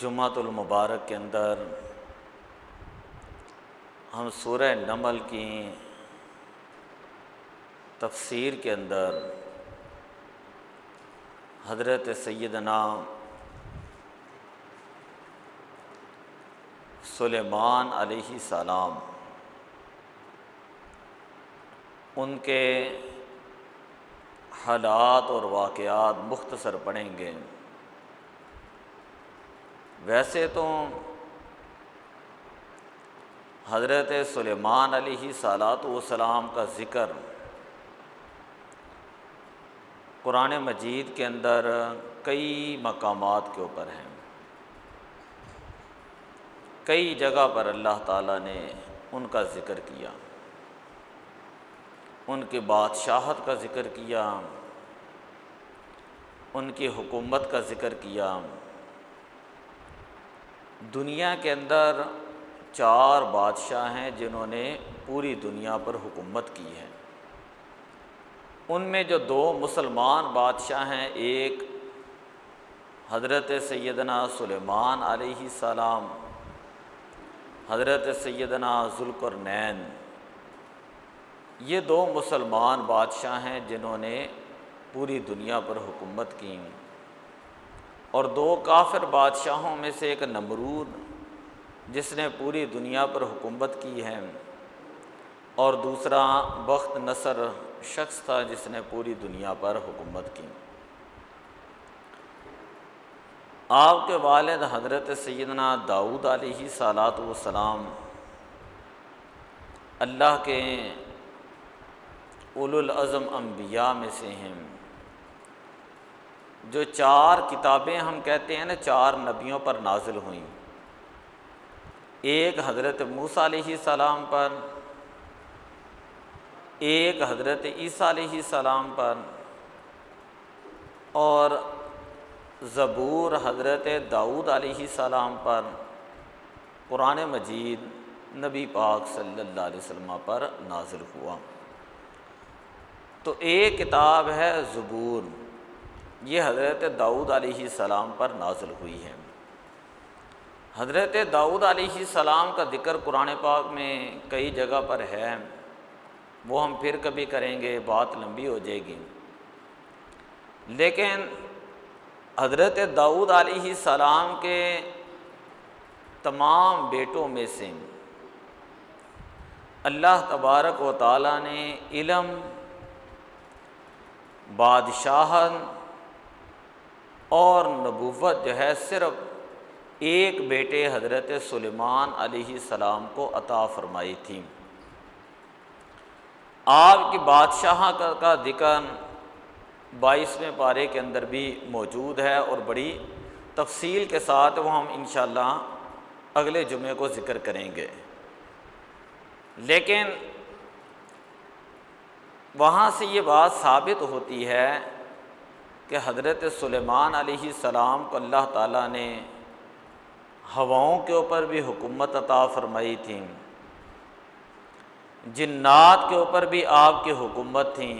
جمعۃ المبارک کے اندر ہم سورہ نمل کی تفسیر کے اندر حضرت سیدنا سلیمان علیہ السلام ان کے حالات اور واقعات مختصر پڑھیں گے۔ ویسے تو حضرت سلیمان علیہ السلام کا ذکر قرآن مجید کے اندر کئی مقامات کے اوپر ہیں، کئی جگہ پر اللہ تعالیٰ نے ان کا ذکر کیا، ان کی بادشاہت کا ذکر کیا، ان کی حکومت کا ذکر کیا۔ دنیا کے اندر 4 بادشاہ ہیں جنہوں نے پوری دنیا پر حکومت کی ہے۔ ان میں جو 2 مسلمان بادشاہ ہیں، ایک حضرت سیدنا سلیمان علیہ السلام، حضرت سیدنا ذوالقرنین، یہ 2 مسلمان بادشاہ ہیں جنہوں نے پوری دنیا پر حکومت کی، اور 2 کافر بادشاہوں میں سے ایک نمرود جس نے پوری دنیا پر حکومت کی ہے، اور دوسرا بخت نصر شخص تھا جس نے پوری دنیا پر حکومت کی۔ آپ کے والد حضرت سیدنا داؤد علیہ السلام اللہ کے اولو العزم انبیاء میں سے ہیں۔ جو 4 کتابیں ہم کہتے ہیں نا 4 نبیوں پر نازل ہوئیں، ایک حضرت موسیٰ علیہ السلام پر، ایک حضرت عیسیٰ علیہ السلام پر، اور زبور حضرت داؤد علیہ السلام پر، قرآن مجید نبی پاک صلی اللہ علیہ وسلم پر نازل ہوا۔ تو ایک کتاب ہے زبور، یہ حضرت داؤد علیہ السلام پر نازل ہوئی ہے۔ حضرت داؤد علیہ السلام کا ذکر قرآن پاک میں کئی جگہ پر ہے، وہ ہم پھر کبھی کریں گے، بات لمبی ہو جائے گی۔ لیکن حضرت داؤد علیہ السلام کے تمام بیٹوں میں سے اللہ تبارک و تعالیٰ نے علم، بادشاہت اور نبوت جو ہے صرف ایک بیٹے حضرت سلیمان علیہ السلام کو عطا فرمائی تھی۔ آپ کی بادشاہت کا ذکر 22ویں پارے کے اندر بھی موجود ہے، اور بڑی تفصیل کے ساتھ وہ ہم انشاءاللہ اگلے جمعے کو ذکر کریں گے۔ لیکن وہاں سے یہ بات ثابت ہوتی ہے کہ حضرت سلیمان علیہ السلام کو اللہ تعالیٰ نے ہواؤں کے اوپر بھی حکومت عطا فرمائی تھی، جنات کے اوپر بھی آپ کی حکومت تھی۔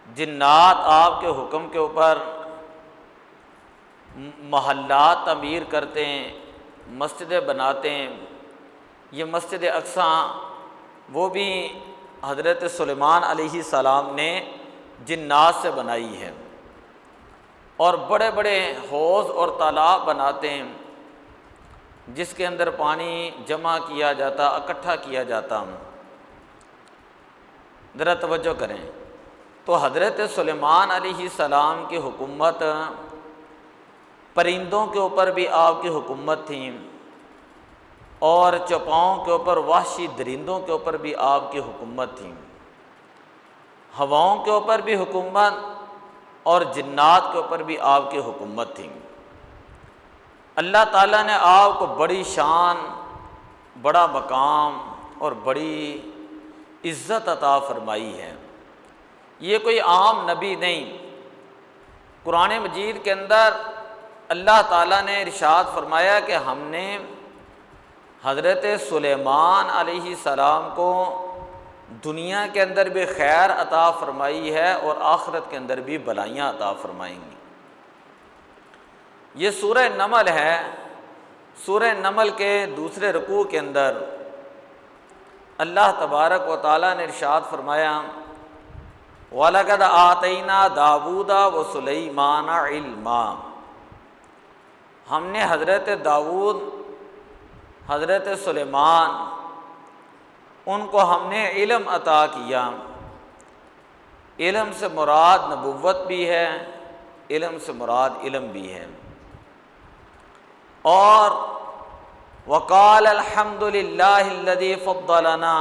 جنات آپ کے حکم کے اوپر محلات تعمیر کرتے ہیں، مسجدیں بناتے ہیں۔ یہ مسجد اقصیٰ وہ بھی حضرت سلیمان علیہ السلام نے جنات سے بنائی ہے، اور بڑے بڑے حوض اور تالاب بناتے ہیں جس کے اندر پانی جمع کیا جاتا، اکٹھا کیا جاتا۔ ذرا توجہ کریں، تو حضرت سلیمان علیہ السلام کی حکومت، پرندوں کے اوپر بھی آپ کی حکومت تھی، اور چوپاؤں کے اوپر، وحشی درندوں کے اوپر بھی آپ کی حکومت تھی، ہواؤں کے اوپر بھی حکومت، اور جنات کے اوپر بھی آپ کی حکومت تھی۔ اللہ تعالیٰ نے آپ کو بڑی شان، بڑا مقام اور بڑی عزت عطا فرمائی ہے۔ یہ کوئی عام نبی نہیں۔ قرآن مجید کے اندر اللہ تعالیٰ نے ارشاد فرمایا کہ ہم نے حضرت سلیمان علیہ السلام کو دنیا کے اندر بھی خیر عطا فرمائی ہے، اور آخرت کے اندر بھی بلائیاں عطا فرمائیں گی۔ یہ سورہ نمل ہے۔ سورہ نمل کے دوسرے رکوع کے اندر اللہ تبارک و تعالیٰ نے ارشاد فرمایا وَلَقَدْ آتَيْنَا دَاوُودَ وَسُلَيْمَانَ عِلْمًا، ہم نے حضرت داؤد، حضرت سلیمان، ان کو ہم نے علم عطا کیا۔ علم سے مراد نبوت بھی ہے، علم سے مراد علم بھی ہے۔ اور وقال الحمد للہ الذی فضلنا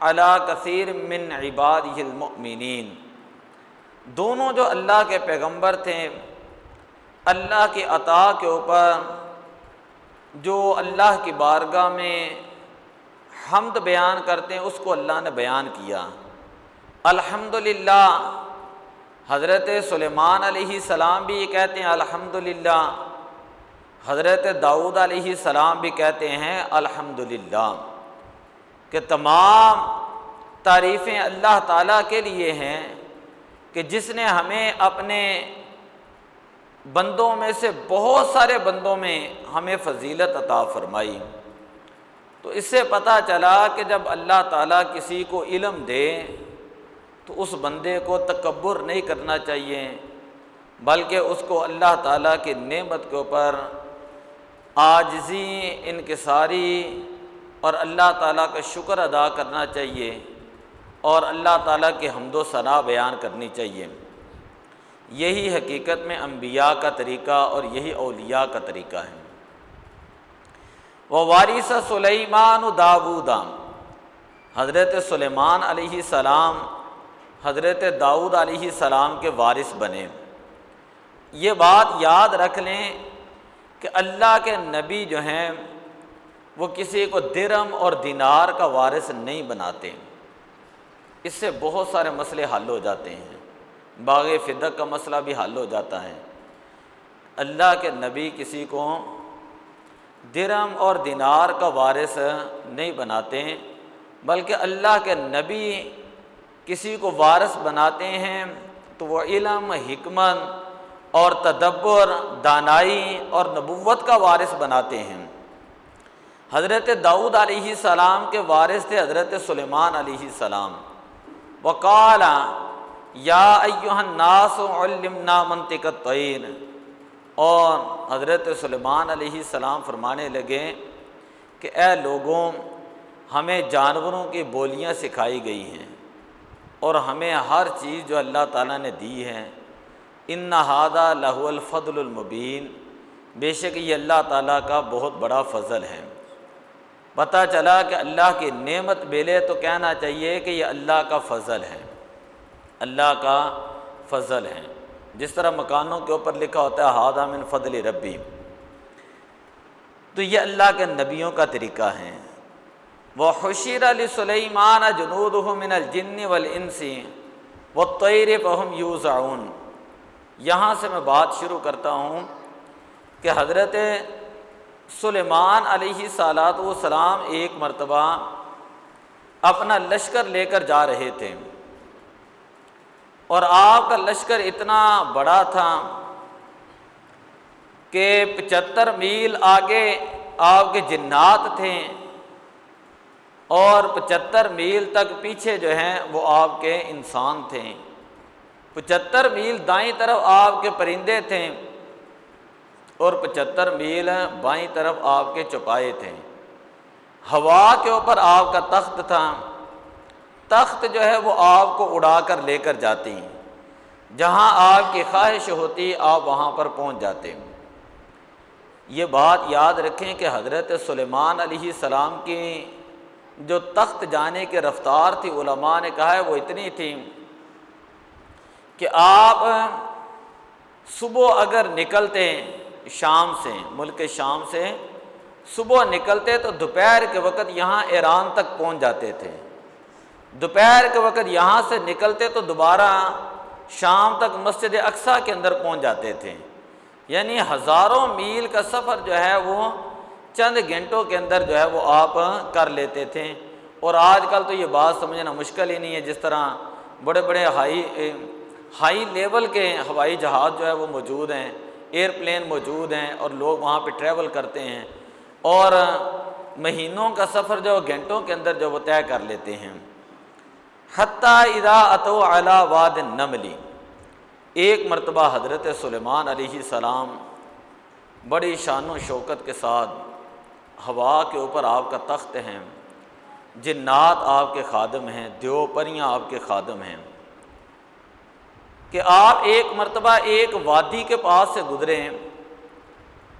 علی کثیر من عبادہ المؤمنین، دونوں جو اللہ کے پیغمبر تھے، اللہ کی عطا کے اوپر جو اللہ کی بارگاہ میں حمد بیان کرتے ہیں اس کو اللہ نے بیان کیا۔ الحمدللہ، حضرت سلیمان علیہ السلام بھی یہ کہتے ہیں الحمدللہ، حضرت داؤد علیہ السلام بھی کہتے ہیں الحمدللہ، کہ تمام تعریفیں اللہ تعالیٰ کے لیے ہیں کہ جس نے ہمیں اپنے بندوں میں سے بہت سارے بندوں میں ہمیں فضیلت عطا فرمائی۔ تو اس سے پتہ چلا کہ جب اللہ تعالیٰ کسی کو علم دے تو اس بندے کو تکبر نہیں کرنا چاہیے، بلکہ اس کو اللہ تعالیٰ کی نعمت کے اوپر عاجزی، انکساری اور اللہ تعالیٰ کا شکر ادا کرنا چاہیے، اور اللہ تعالیٰ کی حمد و ثنا بیان کرنی چاہیے۔ یہی حقیقت میں انبیاء کا طریقہ اور یہی اولیاء کا طریقہ ہے۔ ووارث سلیمان داؤد، حضرت سلیمان علیہ السلام حضرت داؤد علیہ السلام کے وارث بنے۔ یہ بات یاد رکھ لیں کہ اللہ کے نبی جو ہیں وہ کسی کو درہم اور دینار کا وارث نہیں بناتے۔ اس سے بہت سارے مسئلے حل ہو جاتے ہیں، باغ فدق کا مسئلہ بھی حل ہو جاتا ہے۔ اللہ کے نبی کسی کو درہم اور دینار کا وارث نہیں بناتے، بلکہ اللہ کے نبی کسی کو وارث بناتے ہیں تو وہ علم، حکمت اور تدبر، دانائی اور نبوت کا وارث بناتے ہیں۔ حضرت داؤد علیہ السلام کے وارث تھے حضرت سلیمان علیہ السلام۔ وقال یا ایھا الناس علمنا منطق الطیر، اور حضرت سلیمان علیہ السلام فرمانے لگے کہ اے لوگوں، ہمیں جانوروں کی بولیاں سکھائی گئی ہیں اور ہمیں ہر چیز جو اللہ تعالیٰ نے دی ہے۔ ان ھذا لہو الفضل المبین، بے شک یہ اللہ تعالیٰ کا بہت بڑا فضل ہے۔ پتہ چلا کہ اللہ کی نعمت ملے تو کہنا چاہیے کہ یہ اللہ کا فضل ہے، اللہ کا فضل ہے۔ جس طرح مکانوں کے اوپر لکھا ہوتا ہے ھذا من فضل ربی، تو یہ اللہ کے نبیوں کا طریقہ ہے۔ وحشر لسلیمان جنودہ من الجن والانس والطیر فہم یوزعون، یہاں سے میں بات شروع کرتا ہوں کہ حضرت سلیمان علیہ السلام ایک مرتبہ اپنا لشکر لے کر جا رہے تھے، اور آپ کا لشکر اتنا بڑا تھا کہ 75 میل آگے آپ کے جنات تھے، اور 75 میل تک پیچھے جو ہیں وہ آپ کے انسان تھے۔ 75 میل دائیں طرف آپ کے پرندے تھے اور 75 میل بائیں طرف آپ کے چوپائے تھے۔ ہوا کے اوپر آپ کا تخت تھا، تخت جو ہے وہ آپ کو اڑا کر لے کر جاتی، جہاں آپ کی خواہش ہوتی آپ وہاں پر پہنچ جاتے۔ یہ بات یاد رکھیں کہ حضرت سلیمان علیہ السلام کی جو تخت جانے کی رفتار تھی، علماء نے کہا ہے وہ اتنی تھی کہ آپ صبح اگر نکلتے شام سے، ملک شام سے صبح نکلتے تو دوپہر کے وقت یہاں ایران تک پہنچ جاتے تھے، دوپہر کے وقت یہاں سے نکلتے تو دوبارہ شام تک مسجد اقصیٰ کے اندر پہنچ جاتے تھے۔ یعنی ہزاروں میل کا سفر جو ہے وہ چند گھنٹوں کے اندر جو ہے وہ آپ کر لیتے تھے۔ اور آج کل تو یہ بات سمجھنا مشکل ہی نہیں ہے، جس طرح بڑے بڑے ہائی لیول کے ہوائی جہاز جو ہے وہ موجود ہیں، ایئرپلین موجود ہیں اور لوگ وہاں پہ ٹریول کرتے ہیں اور مہینوں کا سفر جو گھنٹوں کے اندر جو وہ طے کر لیتے ہیں۔ حتیٰ اذا اتوا علی واد النمل، ایک مرتبہ حضرت سلیمان علیہ السلام بڑی شان و شوکت کے ساتھ، ہوا کے اوپر آپ کا تخت ہے، جنات آپ کے خادم ہیں، دیو پریاں آپ کے خادم ہیں، کہ آپ ایک مرتبہ ایک وادی کے پاس سے گزرے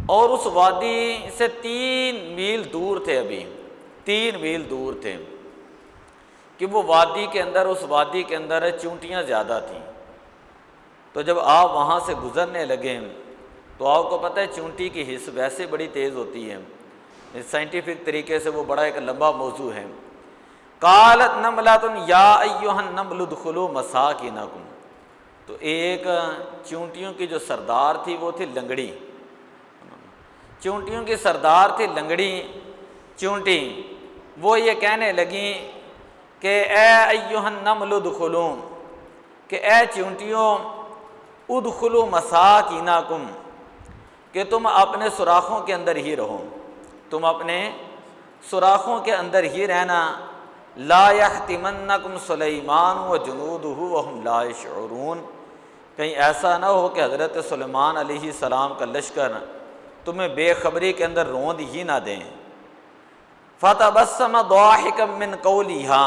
اور اس وادی سے 3 میل دور تھے، ابھی 3 میل دور تھے کہ وہ وادی کے اندر، اس وادی کے اندر چونٹیاں زیادہ تھیں۔ تو جب آپ وہاں سے گزرنے لگے تو آپ کو پتہ ہے چونٹی کی حس ویسے بڑی تیز ہوتی ہے، سائنٹیفک طریقے سے وہ بڑا ایک لمبا موضوع ہے۔ قالت نملۃ یا ایھا النمل ادخلوا مساکنکم، تو ایک چونٹیوں کی جو سردار تھی وہ تھی لنگڑی، چونٹیوں کی سردار تھی لنگڑی چونٹی، وہ یہ کہنے لگیں کہ اے ایھا النمل ادخلوا، کہ اے چونٹیوں ادخلوا مساکنکم، کہ تم اپنے سوراخوں کے اندر ہی رہو، تم اپنے سوراخوں کے اندر ہی رہنا۔ لا یحطمنکم سلیمان وجنودہ وہم لا یشعرون، کہیں ایسا نہ ہو کہ حضرت سلیمان علیہ السلام کا لشکر تمہیں بے خبری کے اندر روند ہی نہ دیں۔ فتبسم ضاحکا من قولہا،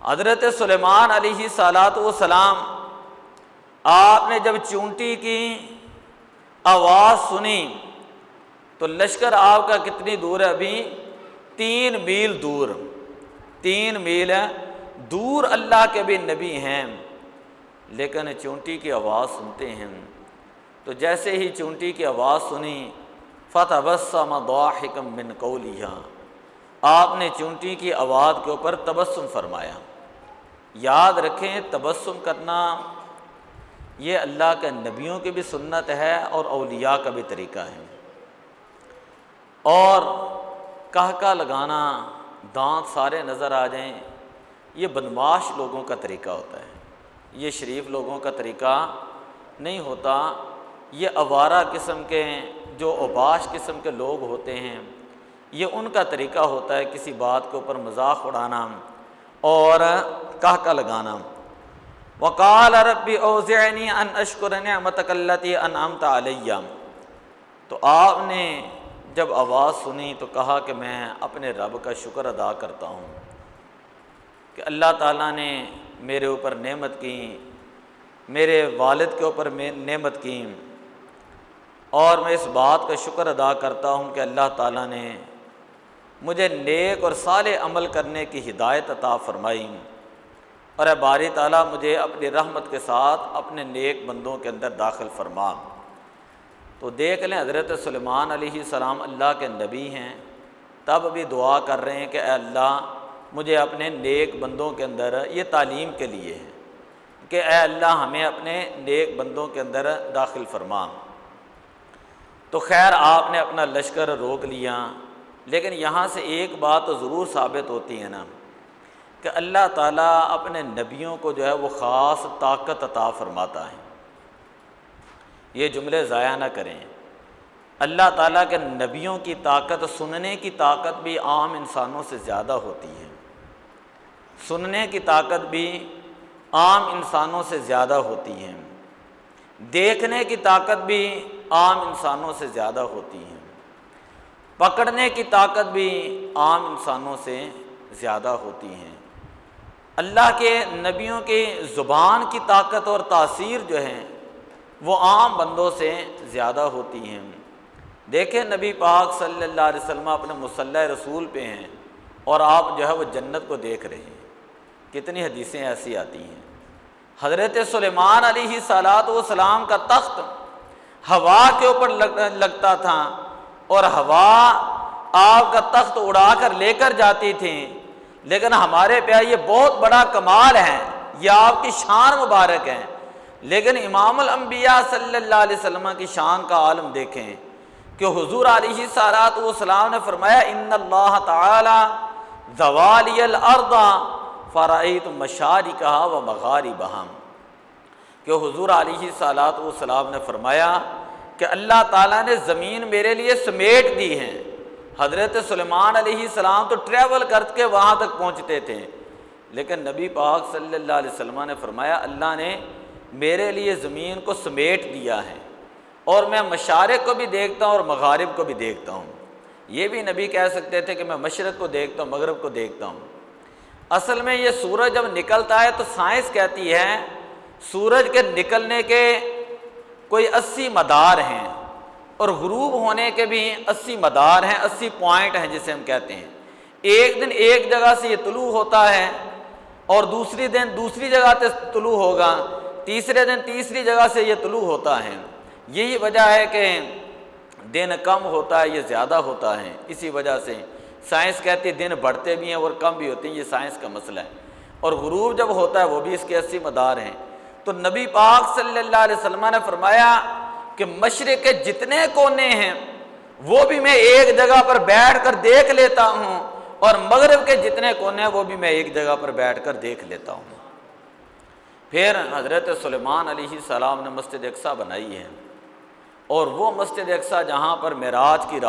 حضرت سلیمان علیہ السلام آپ نے جب چونٹی کی آواز سنی تو لشکر آپ کا کتنی دور ہے؟ ابھی 3 میل دور، 3 میل دور اللہ کے بھی نبی ہیں، لیکن چونٹی کی آواز سنتے ہیں۔ تو جیسے ہی چونٹی کی آواز سنی فتبسم ضاحکا من قولہا، آپ نے چونٹی کی آواز کے اوپر تبسم فرمایا۔ یاد رکھیں تبسم کرنا یہ اللہ کے نبیوں کی بھی سنت ہے اور اولیاء کا بھی طریقہ ہے، اور کہکہ لگانا، دانت سارے نظر آ جائیں، یہ بدمعاش لوگوں کا طریقہ ہوتا ہے، یہ شریف لوگوں کا طریقہ نہیں ہوتا۔ یہ آوارہ قسم کے جو اوباش قسم کے لوگ ہوتے ہیں، یہ ان کا طریقہ ہوتا ہے کسی بات کے اوپر مذاق اڑانا اور کہکہ لگانا۔ وقال رب اوزعنی ان اشکر نعمتک التی انعمت علی، تو آپ نے جب آواز سنی تو کہا کہ میں اپنے رب کا شکر ادا کرتا ہوں کہ اللہ تعالیٰ نے میرے اوپر نعمت کی، میرے والد کے اوپر نعمت کی، اور میں اس بات کا شکر ادا کرتا ہوں کہ اللہ تعالیٰ نے مجھے نیک اور صالح عمل کرنے کی ہدایت عطا فرمائی، اور اے باری تعالیٰ مجھے اپنی رحمت کے ساتھ اپنے نیک بندوں کے اندر داخل فرما۔ تو دیکھ لیں حضرت سلیمان علیہ السلام اللہ کے نبی ہیں، تب بھی دعا کر رہے ہیں کہ اے اللہ مجھے اپنے نیک بندوں کے اندر، یہ تعلیم کے لیے ہے کہ اے اللہ ہمیں اپنے نیک بندوں کے اندر داخل فرما۔ تو خیر آپ نے اپنا لشکر روک لیا، لیکن یہاں سے ایک بات تو ضرور ثابت ہوتی ہے نا کہ اللہ تعالیٰ اپنے نبیوں کو جو ہے وہ خاص طاقت عطا فرماتا ہے۔ یہ جملے ضائع نہ کریں، اللہ تعالیٰ کے نبیوں کی طاقت، سننے کی طاقت بھی عام انسانوں سے زیادہ ہوتی ہے، سننے کی طاقت بھی عام انسانوں سے زیادہ ہوتی ہے، دیکھنے کی طاقت بھی عام انسانوں سے زیادہ ہوتی ہے، پکڑنے کی طاقت بھی عام انسانوں سے زیادہ ہوتی ہے۔ اللہ کے نبیوں کی زبان کی طاقت اور تاثیر جو ہے وہ عام بندوں سے زیادہ ہوتی ہیں۔ دیکھیں نبی پاک صلی اللہ علیہ وسلم اپنے مصلی رسول پہ ہیں اور آپ جو ہے وہ جنت کو دیکھ رہے ہیں، کتنی حدیثیں ایسی آتی ہیں۔ حضرت سلیمان علیہ السلام کا تخت ہوا کے اوپر لگتا تھا اور ہوا آپ کا تخت اڑا کر لے کر جاتی تھی، لیکن ہمارے پہ یہ بہت بڑا کمال ہے، یہ آپ کی شان مبارک ہے، لیکن امام الانبیاء صلی اللہ علیہ وسلم کی شان کا عالم دیکھیں کہ حضور علیہ السلام نے فرمایا ان اللہ تعالی زوالی الارض فرأیت مشارقہا و مغاربہا، کہ حضور علیہ الصلوۃ والسلام نے فرمایا کہ اللہ تعالیٰ نے زمین میرے لیے سمیٹ دی ہے۔ حضرت سلیمان علیہ السلام تو ٹریول کر کے وہاں تک پہنچتے تھے، لیکن نبی پاک صلی اللہ علیہ وسلم نے فرمایا اللہ نے میرے لیے زمین کو سمیٹ دیا ہے، اور میں مشارق کو بھی دیکھتا ہوں اور مغارب کو بھی دیکھتا ہوں۔ یہ بھی نبی کہہ سکتے تھے کہ میں مشرق کو دیکھتا ہوں، مغرب کو دیکھتا ہوں۔ اصل میں یہ سورج جب نکلتا ہے تو سائنس کہتی ہے سورج کے نکلنے کے کوئی 80 مدار ہیں، اور غروب ہونے کے بھی 80 مدار ہیں، 80 پوائنٹ ہیں جسے ہم کہتے ہیں۔ ایک دن ایک جگہ سے یہ طلوع ہوتا ہے، اور دوسری دن دوسری جگہ سے طلوع ہوگا، تیسرے دن تیسری جگہ سے یہ طلوع ہوتا ہے۔ یہی وجہ ہے کہ دن کم ہوتا ہے، یہ زیادہ ہوتا ہے۔ اسی وجہ سے سائنس کہتی ہے دن بڑھتے بھی ہیں اور کم بھی ہوتے ہیں، یہ سائنس کا مسئلہ ہے۔ اور غروب جب ہوتا ہے وہ بھی اس کے 80 مدار ہیں۔ تو نبی پاک صلی اللہ علیہ وسلم نے فرمایا کہ مشرق کے جتنے کونے ہیں وہ بھی میں ایک جگہ پر بیٹھ کر دیکھ لیتا ہوں، اور مغرب کے جتنے کونے ہیں وہ بھی میں ایک جگہ پر بیٹھ کر دیکھ لیتا ہوں۔ پھر حضرت سلیمان علیہ السلام نے مسجد اقصیٰ بنائی ہے، اور وہ مسجد اقصیٰ جہاں پر معراج کی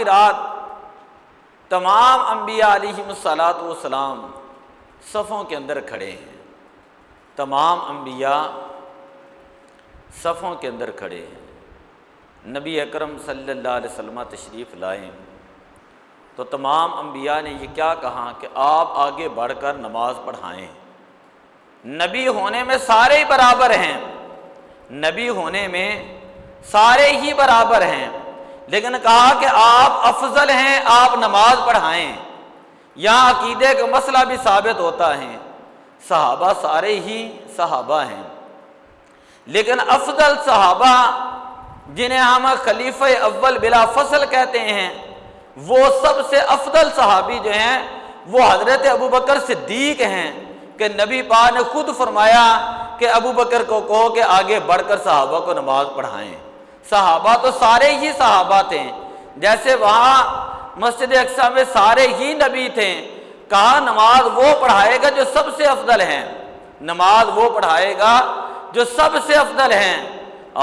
رات تمام انبیاء علیہم الصلاۃ والسلام صفوں کے اندر کھڑے ہیں، تمام انبیاء صفوں کے اندر کھڑے ہیں۔ نبی اکرم صلی اللہ علیہ وسلم تشریف لائے تو تمام انبیاء نے یہ کیا کہا کہ آپ آگے بڑھ کر نماز پڑھائیں۔ نبی ہونے میں سارے ہی برابر ہیں، نبی ہونے میں سارے ہی برابر ہیں، لیکن کہا کہ آپ افضل ہیں، آپ نماز پڑھائیں۔ یہاں عقیدے کا مسئلہ بھی ثابت ہوتا ہے، صحابہ سارے ہی صحابہ ہیں، لیکن افضل صحابہ جنہیں ہم خلیفہ اول بلا فصل کہتے ہیں، وہ سب سے افضل صحابی جو ہیں وہ حضرت ابوبکر صدیق ہیں، کہ نبی پاک نے خود فرمایا کہ ابوبکر کو کہو کہ آگے بڑھ کر صحابہ کو نماز پڑھائیں۔ صحابہ تو سارے ہی صحابہ تھے، جیسے وہاں مسجد اقصیٰ میں سارے ہی نبی تھے، کہا نماز وہ پڑھائے گا جو سب سے افضل ہیں، نماز وہ پڑھائے گا جو سب سے افضل ہیں۔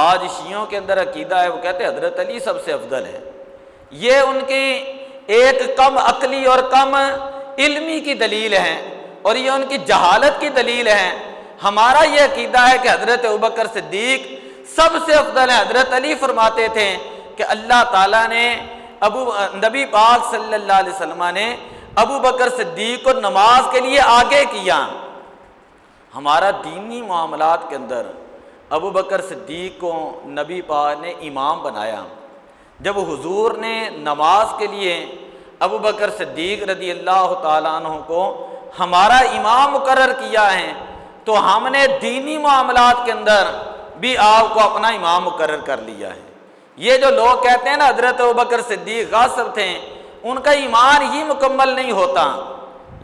آج شیعوں کے اندر عقیدہ ہے، وہ کہتے ہیں حضرت علی سب سے افضل ہے۔ یہ ان کی ایک کم عقلی اور کم علمی کی دلیل ہے، اور یہ ان کی جہالت کی دلیل ہے۔ ہمارا یہ عقیدہ ہے کہ حضرت ابوبکر صدیق سب سے افضل ہے۔ حضرت علی فرماتے تھے کہ اللہ تعالیٰ نے نبی پاک صلی اللہ علیہ وسلم نے ابوبکر صدیق کو نماز کے لیے آگے کیا۔ ہمارا دینی معاملات کے اندر ابوبکر صدیق کو نبی پاک نے امام بنایا۔ جب حضور نے نماز کے لیے ابوبکر صدیق رضی اللہ تعالیٰ عنہ کو ہمارا امام مقرر کیا ہے، تو ہم نے دینی معاملات کے اندر بھی آپ کو اپنا امام مقرر کر لیا ہے۔ یہ جو لوگ کہتے ہیں نا حضرت ابوبکر صدیق غاصب تھے، ان کا ایمان ہی مکمل نہیں ہوتا۔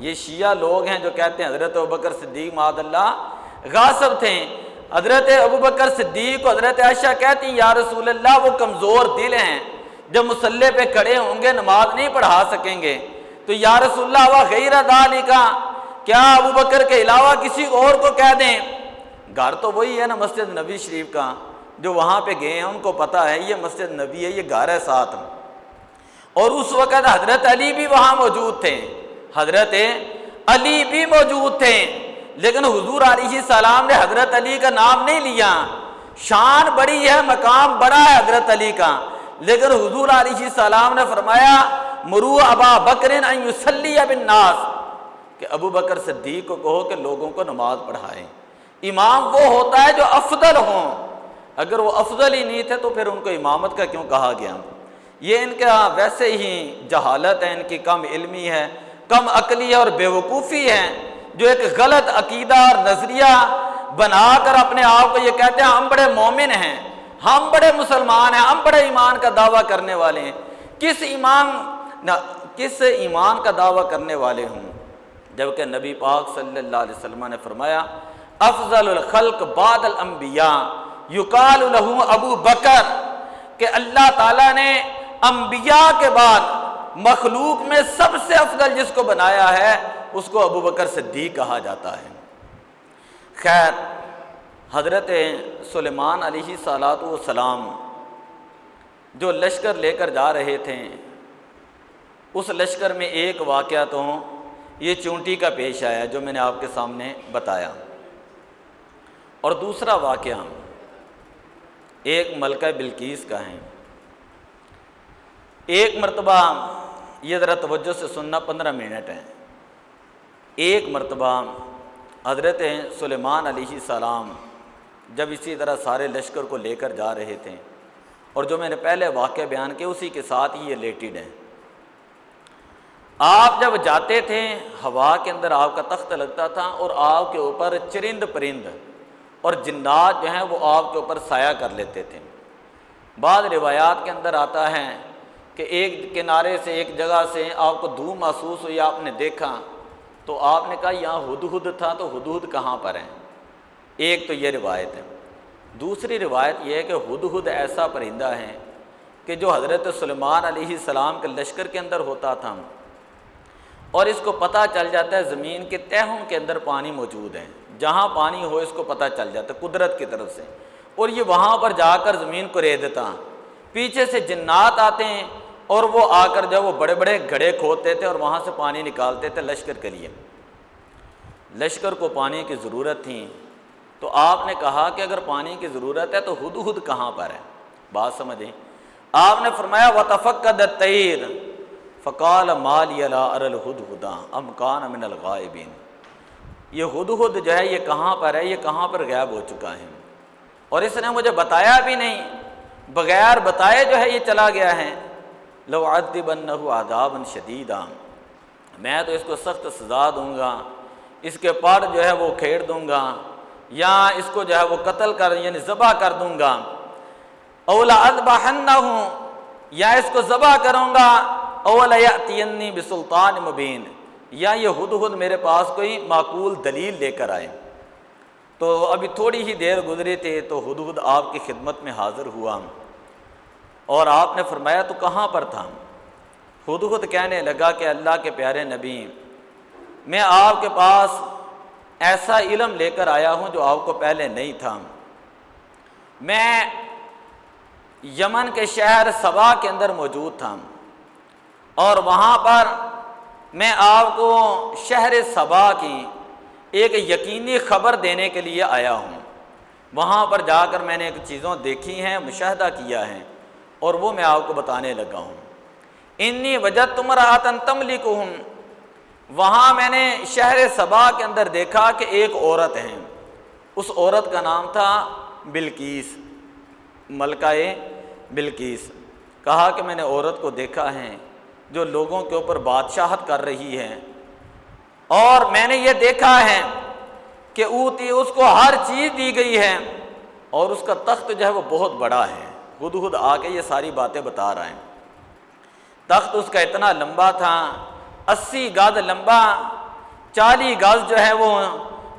یہ شیعہ لوگ ہیں جو کہتے ہیں حضرت ابوبکر صدیق معاذ اللہ غاصب تھے۔ حضرت ابوبکر صدیق کو حضرت عائشہ کہتی ہیں یا رسول اللہ وہ کمزور دل ہیں، جب مصلی پہ کھڑے ہوں گے نماز نہیں پڑھا سکیں گے، تو یا رسول اللہ وغیر ذالک، کیا ابوبکر کے علاوہ کسی اور کو کہہ دیں؟ گھر تو وہی ہے نا مسجد نبی شریف کا، جو وہاں پہ گئے ہیں ان کو پتہ ہے یہ مسجد نبی ہے، یہ گھر ہے ساتھ۔ اور اس وقت حضرت علی بھی وہاں موجود تھے، حضرت علی بھی موجود تھے، لیکن حضور علیہ السلام نے حضرت علی کا نام نہیں لیا۔ شان بڑی ہے، مقام بڑا ہے حضرت علی کا، لیکن حضور علیہ السلام نے فرمایا مرو ابا بکر ان یصلی بالناس، کہ ابو بکر صدیق کو کہو کہ لوگوں کو نماز پڑھائیں۔ امام وہ ہوتا ہے جو افضل ہوں، اگر وہ افضل ہی نہیں تھے تو پھر ان کو امامت کا کیوں کہا گیا؟ یہ ان کا ویسے ہی جہالت ہے، ان کی کم علمی ہے، کم عقلی ہے اور بیوقوفی ہے، جو ایک غلط عقیدہ اور نظریہ بنا کر اپنے آپ کو یہ کہتے ہیں ہم بڑے مومن ہیں، ہم بڑے مسلمان ہیں، ہم بڑے ایمان کا دعویٰ کرنے والے ہیں۔ کس ایمان کا دعویٰ کرنے والے ہوں، جبکہ نبی پاک صلی اللہ علیہ وسلم نے فرمایا افضل الخلق بعد الانبیاء یقال لہ ابو بکر، کہ اللہ تعالیٰ نے انبیاء کے بعد مخلوق میں سب سے افضل جس کو بنایا ہے اس کو ابو بکر صدیق کہا جاتا ہے۔ خیر، حضرت سلیمان علیہ الصلاۃ والسلام جو لشکر لے کر جا رہے تھے، اس لشکر میں ایک واقعہ تو یہ چونٹی کا پیش آیا جو میں نے آپ کے سامنے بتایا، اور دوسرا واقعہ ایک ملکہ بلقیس کا ہے۔ ایک مرتبہ، یہ ذرا توجہ سے سننا، 15 منٹ ہے۔ ایک مرتبہ حضرت سلیمان علیہ السلام جب اسی طرح سارے لشکر کو لے کر جا رہے تھے، اور جو میں نے پہلے واقعہ بیان کیا اسی کے ساتھ ہی یہ ریلیٹڈ ہے۔ آپ جب جاتے تھے، ہوا کے اندر آپ کا تخت لگتا تھا، اور آپ کے اوپر چرند پرند اور جنات جو ہیں وہ آپ کے اوپر سایہ کر لیتے تھے۔ بعض روایات کے اندر آتا ہے کہ ایک کنارے سے، ایک جگہ سے آپ کو دھوم محسوس ہوئی، آپ نے دیکھا تو آپ نے کہا یہاں ہدہد تھا، تو ہدہد کہاں پر ہے؟ ایک تو یہ روایت ہے۔ دوسری روایت یہ ہے کہ ہدہد ایسا پرندہ ہے کہ جو حضرت سلیمان علیہ السلام کے لشکر کے اندر ہوتا تھا، اور اس کو پتہ چل جاتا ہے زمین کے تہوں کے اندر پانی موجود ہے، جہاں پانی ہو اس کو پتہ چل جاتا ہے قدرت کی طرف سے، اور یہ وہاں پر جا کر زمین کو ریت دیتا۔ پیچھے سے جنات آتے ہیں اور وہ آ کر جب وہ بڑے بڑے گڑھے کھودتے تھے اور وہاں سے پانی نکالتے تھے لشکر کے لیے۔ لشکر کو پانی کی ضرورت تھی، تو آپ نے کہا کہ اگر پانی کی ضرورت ہے تو ہدہد کہاں پر ہے؟ بات سمجھیں؟ آپ نے فرمایا وَتَفَقَّدَ الطَّيْرَ فَقَالَ مَا لِيَ لَا أَرَى الْهُدْهُدَ أَمْ كَانَ مِنَ الْغَائِبِينَ۔ یہ ہدہد جو ہے یہ کہاں پر ہے؟ یہ کہاں پر غائب ہو چکا ہے، اور اس نے مجھے بتایا بھی نہیں، بغیر بتائے جو ہے یہ چلا گیا ہے۔ لَأُعَذِّبَنَّهُ عَذَابًا شَدِيدًا، میں تو اس کو سخت سزا دوں گا، اس کے پڑ جو ہے وہ کھیڑ دوں گا، یا اس کو جو ہے وہ قتل کر یعنی ذبح کر دوں گا۔ أَوْ لَأَذْبَحَنَّهُ، یا اس کو ذبح کروں گا، أَوْ لَيَأْتِيَنِّي بِسُلْطَانٍ مُبِينٍ، یا یہ ہدہد میرے پاس کوئی معقول دلیل لے کر آئے۔ تو ابھی تھوڑی ہی دیر گزری تھی تو ہدہد آپ کی خدمت میں حاضر ہوا، اور آپ نے فرمایا تو کہاں پر تھا؟ ہدہد کہنے لگا کہ اللہ کے پیارے نبی، میں آپ کے پاس ایسا علم لے کر آیا ہوں جو آپ کو پہلے نہیں تھا۔ میں یمن کے شہر سبا کے اندر موجود تھا، اور وہاں پر میں آپ کو شہر سبا کی ایک یقینی خبر دینے کے لیے آیا ہوں۔ وہاں پر جا کر میں نے ایک چیزوں دیکھی ہیں، مشاہدہ کیا ہے، اور وہ میں آپ کو بتانے لگا ہوں۔ انی وجدت امرأۃ تملکہم، وہاں میں نے شہر سبا کے اندر دیکھا کہ ایک عورت ہے، اس عورت کا نام تھا بلقیس، ملکہ بلقیس۔ کہا کہ میں نے عورت کو دیکھا ہے جو لوگوں کے اوپر بادشاہت کر رہی ہے، اور میں نے یہ دیکھا ہے کہ اوتی، اس کو ہر چیز دی گئی ہے، اور اس کا تخت جو ہے وہ بہت بڑا ہے۔ ہدہد آ کے یہ ساری باتیں بتا رہا ہے۔ تخت اس کا اتنا لمبا تھا، 80 گز لمبا، 40 گز جو ہے وہ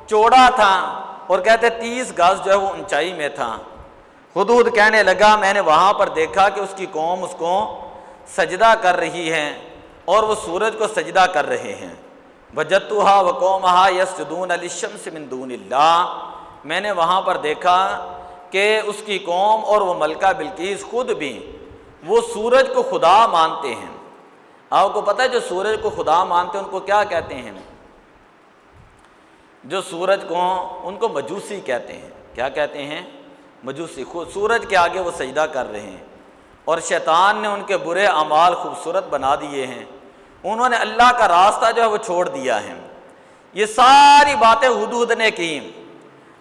چوڑا تھا، اور کہتے 30 گز جو ہے وہ اونچائی میں تھا۔ ہدہد کہنے لگا میں نے وہاں پر دیکھا کہ اس کی قوم اس کو سجدہ کر رہی ہے، اور وہ سورج کو سجدہ کر رہے ہیں۔ وجدتها وقومها يسجدون للشمس من دون اللہ، میں نے وہاں پر دیکھا کہ اس کی قوم اور وہ ملکہ بلقیس خود بھی وہ سورج کو خدا مانتے ہیں۔ آپ کو پتہ ہے جو سورج کو خدا مانتے ہیں ان کو کیا کہتے ہیں؟ جو سورج کو، ان کو مجوسی کہتے ہیں۔ کیا کہتے ہیں؟ مجوسی۔ خود سورج کے آگے وہ سجدہ کر رہے ہیں، اور شیطان نے ان کے برے اعمال خوبصورت بنا دیے ہیں، انہوں نے اللہ کا راستہ جو ہے وہ چھوڑ دیا ہے۔ یہ ساری باتیں ہدہد نے کی۔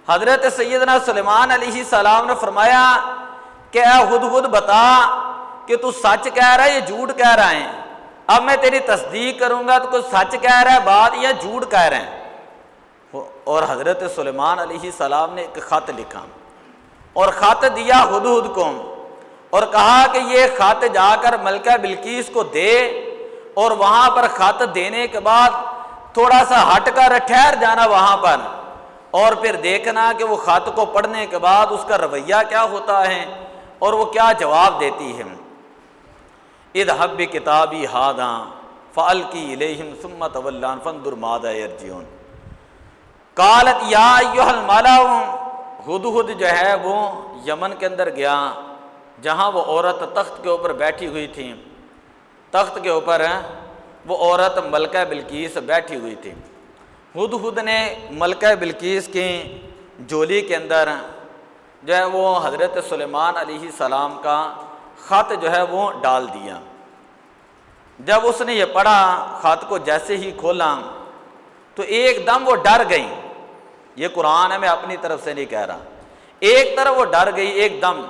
حضرت سیدنا سلیمان علیہ السلام نے فرمایا کہ اے ہدہد بتا کہ تو سچ کہہ رہا ہے یا جھوٹ کہہ رہا ہے؟ اب میں تیری تصدیق کروں گا تو کوئی سچ کہہ رہا ہے بات یا جھوٹ کہہ رہے ہیں۔ اور حضرت سلیمان علیہ السلام نے ایک خط لکھا اور خط دیا ہدہد کو، اور کہا کہ یہ خط جا کر ملکہ بلقیس کو دے، اور وہاں پر خط دینے کے بعد تھوڑا سا ہٹ کر ٹھہر جانا وہاں پر، اور پھر دیکھنا کہ وہ خط کو پڑھنے کے بعد اس کا رویہ کیا ہوتا ہے اور وہ کیا جواب دیتی ہے۔ اذهب بکتابی ھذا فالقی الیہم ثم تولی فانظر ماذا یرجعون۔ قالت یا ایھا الملأ، ہدہد جو ہے وہ یمن کے اندر گیا جہاں وہ عورت تخت کے اوپر بیٹھی ہوئی تھی، تخت کے اوپر وہ عورت ملکہ بلقیس بیٹھی ہوئی تھی۔ ہدہد نے ملکہ بلقیس کی جولی کے اندر جو ہے وہ حضرت سلیمان علیہ السلام کا خط جو ہے وہ ڈال دیا۔ جب اس نے یہ پڑھا، خط کو جیسے ہی کھولا تو ایک دم وہ ڈر گئی۔ یہ قرآن ہے، میں اپنی طرف سے نہیں کہہ رہا، ایک طرف وہ ڈر گئی ایک دم،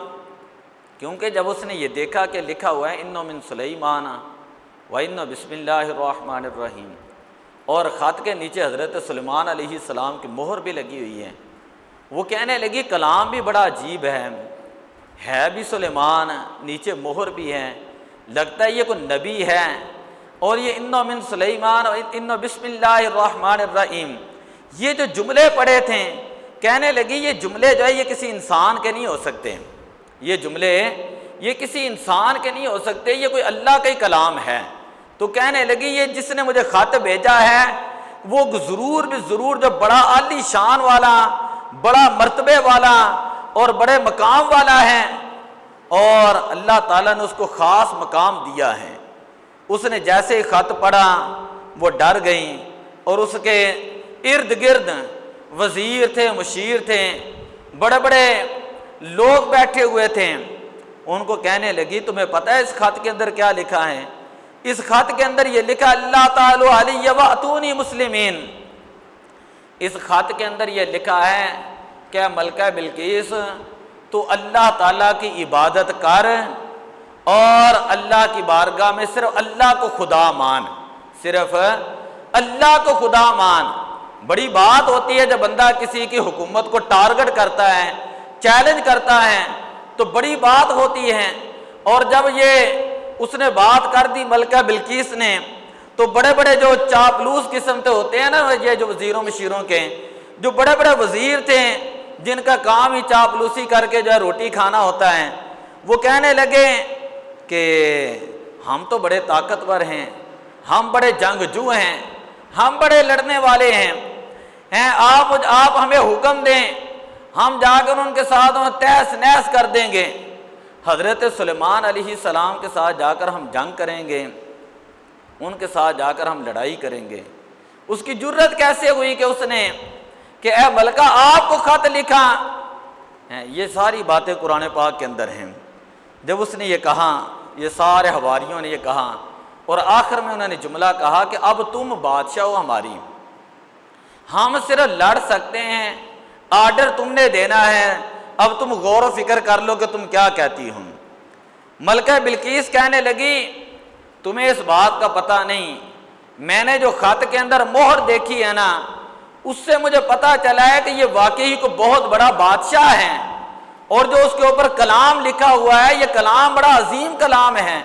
کیونکہ جب اس نے یہ دیکھا کہ لکھا ہوا ہے اِنَّ مِن سُلَیْمَانَ وَإِنَّ بِسْمِ اللَّهِ الرَّحْمَنِ الرَّحِيمِ، اور خط کے نیچے حضرت سلیمان علیہ السلام کی مہر بھی لگی ہوئی ہے۔ وہ کہنے لگی کلام بھی بڑا عجیب ہے بھی سلیمان، نیچے مہر بھی ہے، لگتا ہے یہ کوئی نبی ہے، اور یہ اِنَّ مِن سُلَیْمَانَ وَإِنَّ بِسْمِ اللَّهِ الرَّحْمَنِ الرَّحِيمِ، یہ جو جملے پڑھے تھے، کہنے لگی یہ جملے جو ہے یہ کسی انسان کے نہیں ہو سکتے، یہ جملے یہ کسی انسان کے نہیں ہو سکتے، یہ کوئی اللہ کا ہی کلام ہے۔ تو کہنے لگی یہ جس نے مجھے خط بھیجا ہے وہ ضرور بھی ضرور جو بڑا عالی شان والا، بڑا مرتبے والا اور بڑے مقام والا ہے، اور اللہ تعالیٰ نے اس کو خاص مقام دیا ہے۔ اس نے جیسے ہی خط پڑھا وہ ڈر گئیں، اور اس کے ارد گرد وزیر تھے، مشیر تھے، بڑے بڑے لوگ بیٹھے ہوئے تھے۔ ان کو کہنے لگی تمہیں پتہ ہے اس خط کے اندر کیا لکھا ہے؟ اس خط کے اندر یہ لکھا اللہ تعالی علی واتونی مسلمین، اس خط کے اندر یہ لکھا ہے کہ ملکہ بلقیس تو اللہ تعالیٰ کی عبادت کر اور اللہ کی بارگاہ میں صرف اللہ کو خدا مان، صرف اللہ کو خدا مان۔ بڑی بات ہوتی ہے جب بندہ کسی کی حکومت کو ٹارگٹ کرتا ہے، چیلنج کرتا ہے، تو بڑی بات ہوتی ہے۔ اور جب یہ اس نے بات کر دی ملکہ بلقیس نے، تو بڑے بڑے جو چاپلوس قسم کے ہوتے ہیں نا، یہ جو وزیروں مشیروں کے جو بڑے بڑے وزیر تھے جن کا کام ہی چاپلوسی کر کے جو ہے روٹی کھانا ہوتا ہے، وہ کہنے لگے کہ ہم تو بڑے طاقتور ہیں، ہم بڑے جنگجو ہیں، ہم بڑے لڑنے والے ہیں، آپ ہمیں حکم دیں، ہم جا کر ان کے ساتھ تہس نہس کر دیں گے، حضرت سلیمان علیہ السلام کے ساتھ جا کر ہم جنگ کریں گے، ان کے ساتھ جا کر ہم لڑائی کریں گے۔ اس کی جرت کیسے ہوئی کہ اس نے کہ اے ملکہ آپ کو خط لکھا ہے؟ یہ ساری باتیں قرآن پاک کے اندر ہیں۔ جب اس نے یہ کہا، یہ سارے حواریوں نے یہ کہا، اور آخر میں انہوں نے جملہ کہا کہ اب تم بادشاہ ہو ہماری، ہم صرف لڑ سکتے ہیں، آرڈر تم نے دینا ہے، اب تم غور و فکر کر لو کہ تم کیا کہتی ہو۔ ملکہ بلقیس کہنے لگی تمہیں اس بات کا پتہ نہیں، میں نے جو خط کے اندر مہر دیکھی ہے نا، اس سے مجھے پتہ چلا ہے کہ یہ واقعی کو بہت بڑا بادشاہ ہے، اور جو اس کے اوپر کلام لکھا ہوا ہے یہ کلام بڑا عظیم کلام ہے۔